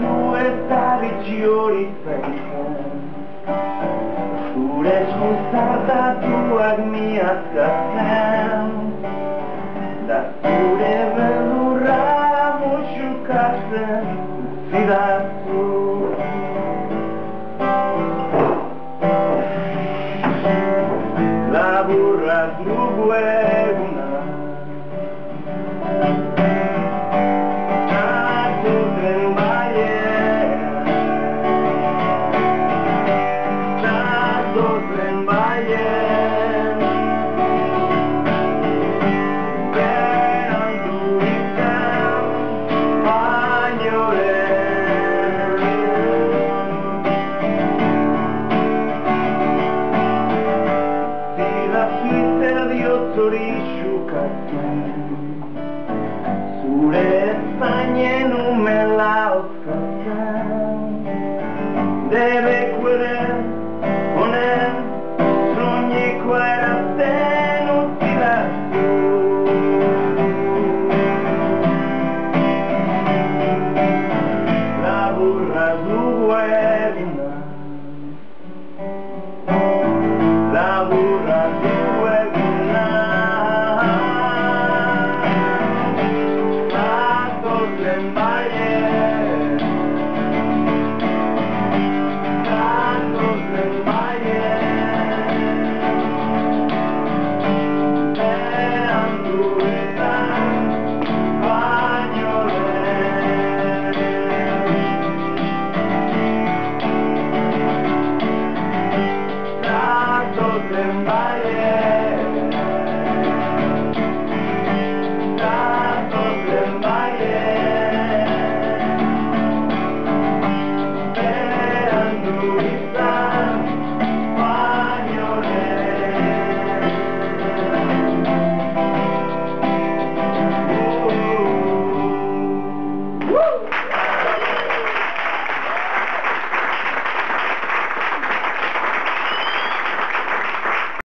Zu eta bitxiori zaizan zure esku-zartatuak miazkatzen da zure beldurra musukatzen zidazu laburrak dugu eguna zori xukatzen zure zainen umela ozkatzen debeku ere honen soñekoa erazten utzidazu laburra dugu